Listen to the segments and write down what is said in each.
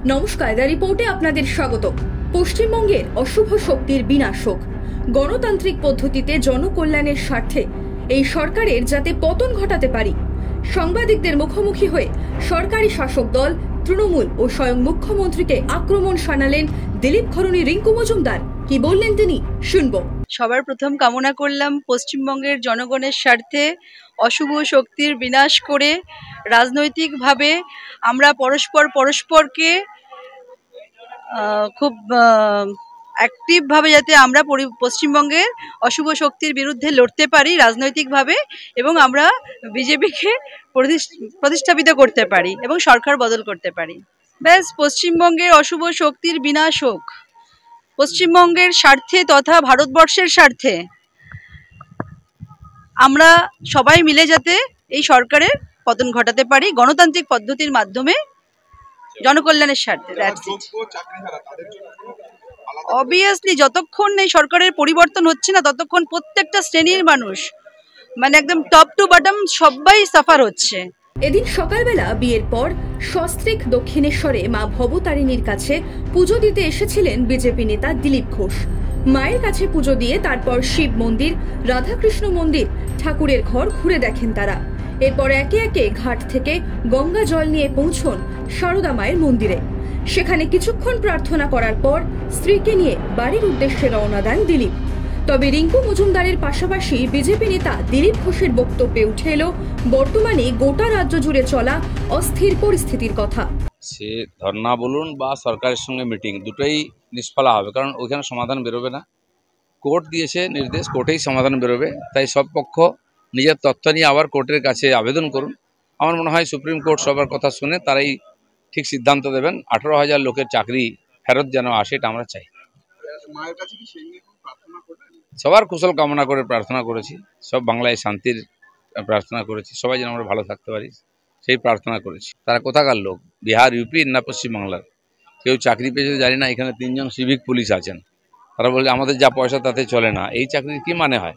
নমস্কার, দ্য রিপোর্টে আপনাদের স্বাগত। পশ্চিমবঙ্গের অশুভ শক্তির বিনাশ হোক, গণতান্ত্রিক পদ্ধতিতে জনকল্যাণের স্বার্থে এই সরকারের যাতে পতন ঘটাতে পারি। সাংবাদিকদের মুখোমুখি হয়ে সরকারি শাসক দল তৃণমূল ও স্বয়ং মুখ্যমন্ত্রীকে আক্রমণ শানালেন দিলীপ ঘরণী রিঙ্কু মজুমদার। কি বললেন তিনি, শুনবো। সবার প্রথম কামনা করলাম পশ্চিমবঙ্গের জনগণের স্বার্থে অশুভ শক্তির বিনাশ করে রাজনৈতিকভাবে আমরা পরস্পরকে খুব অ্যাক্টিভভাবে যাতে আমরা পশ্চিমবঙ্গের অশুভ শক্তির বিরুদ্ধে লড়তে পারি রাজনৈতিকভাবে, এবং আমরা বিজেপিকে প্রতিষ্ঠাপিত করতে পারি এবং সরকার বদল করতে পারি। ব্যাস, পশ্চিমবঙ্গের অশুভ শক্তির বিনাশ হোক। পশ্চিমবঙ্গের স্বার্থে তথা ভারতবর্ষের স্বার্থে আমরা সবাই মিলে যাতে এই সরকারের পতন ঘটাতে পারি গণতান্ত্রিক পদ্ধতির মাধ্যমে, জনকল্যাণের স্বার্থে। অবভিয়াসলি যতক্ষণ এই সরকারের পরিবর্তন হচ্ছে না ততক্ষণ প্রত্যেকটা শ্রেণীর মানুষ, মানে একদম টপ টু বটম সবাই সাফার হচ্ছে। এদিন সকালবেলা বিয়ের পর সস্ত্রীক দক্ষিণেশ্বরে মা ভবতারিণীর কাছে পুজো দিতে এসেছিলেন বিজেপি নেতা দিলীপ ঘোষ। মায়ের কাছে পুজো দিয়ে তারপর শিব মন্দির, রাধাকৃষ্ণ মন্দির, ঠাকুরের ঘর ঘুরে দেখেন তারা। এরপর একে একে ঘাট থেকে গঙ্গা জল নিয়ে পৌঁছন সারদা মায়ের মন্দিরে। সেখানে কিছুক্ষণ প্রার্থনা করার পর স্ত্রীকে নিয়ে বাড়ির উদ্দেশ্যে রওনা দেন দিলীপ। তবে রিঙ্কু মজুমদারের পাশাপাশি বিজেপি নেতা দিলীপ ঘোষের বক্তব্যে উঠে এলো বর্তমানে গোটা রাজ্য জুড়ে চলা অস্থির পরিস্থিতির কথা। সে ধর্না বলুন বা সরকারের সঙ্গে মিটিং, দুটোই নিষ্ফলা হবে, কারণ ওইখানে সমাধান বেরোবে না। কোর্ট দিয়েছে নির্দেশ, কোর্টেই সমাধান বেরোবে। তাই সব পক্ষ নিজের তথ্য নিয়ে আবার কোর্টের কাছে আবেদন করুন। আমার মনে হয় সুপ্রিম কোর্ট সবার কথা শুনে তারাই ঠিক সিদ্ধান্ত দেবেন। 18,000 লোকের চাকরি ফেরত যেন আসে, এটা আমরা চাই। সবার কুশল কামনা করে প্রার্থনা করেছি, সব বাংলায় শান্তির প্রার্থনা করেছি, সবাই যেন আমরা ভালো থাকতে পারি সেই প্রার্থনা করেছি। তারা কোথাকার লোক, বিহার, ইউপি না পশ্চিমবাংলার? কেউ চাকরি পেয়েছে জানি না। এখানে 3 জন সিভিক পুলিশ আছেন, তারা বলে আমাদের যা পয়সা তাতে চলে না। এই চাকরির কি মানে হয়?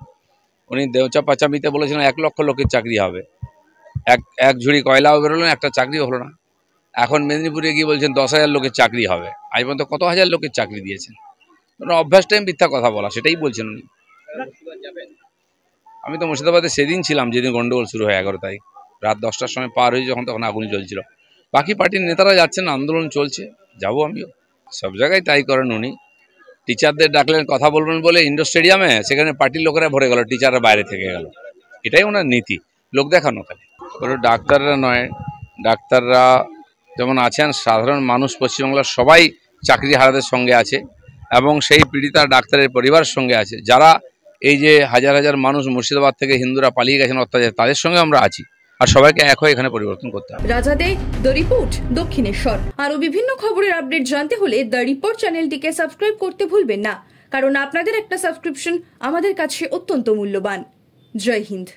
উনি দেওচা পাচামিতে বলেছিলেন 1 লক্ষ লোকের চাকরি হবে, এক ঝুড়ি কয়লাও বেরোলো, একটা চাকরিও হলো না। এখন মেদিনীপুরে গিয়ে বলছেন 10,000 লোকের চাকরি হবে। আজ পর্যন্ত কত হাজার লোকের চাকরি দিয়েছেন? অভ্যাস টাইম মিথ্যা কথা বলা, সেটাই বলছেন উনি। আমি তো মুর্শিদাবাদে সেদিন ছিলাম যেদিন গন্ডগোল শুরু হয়, 11 তারিখ রাত 10টার সময় পার হয়েছে, যখন তখন আগুন জ্বলছিল। বাকি পার্টির নেতারা যাচ্ছেন, আন্দোলন চলছে, যাবো আমিও। সব জায়গায় তাই করেন উনি। টিচারদের ডাকলেন কথা বলবেন বলে ইন্ডোর স্টেডিয়ামে, সেখানে পার্টির লোকেরা ভরে গেল, টিচাররা বাইরে থেকে গেল। এটাই ওনার নীতি, লোক দেখানো খালি। ওরা ডাক্তাররা নয়, ডাক্তাররা যেমন আছেন, সাধারণ মানুষ পশ্চিমবাংলার সবাই চাকরি হারাদের সঙ্গে আছে, এবং সেই পীড়িতা ডাক্তারের পরিবারের সঙ্গে আছে। যারা এই যে হাজার হাজার মানুষ মুর্শিদাবাদ থেকে হিন্দুরা পালিয়ে গেছেন অত্যাচার, তাদের সঙ্গে আমরা আছি, আর সবাইকে এক হয়ে এখানে পরিবর্তন করতে হবে। রাজা দে, দ্য রিপোর্ট, দক্ষিণেশ্বর। আরো বিভিন্ন খবরের আপডেট জানতে হলে দ্য রিপোর্ট চ্যানেলটিকে সাবস্ক্রাইব করতে ভুলবেন না, কারণ আপনাদের একটা সাবস্ক্রিপশন আমাদের কাছে অত্যন্ত মূল্যবান। জয় হিন্দ।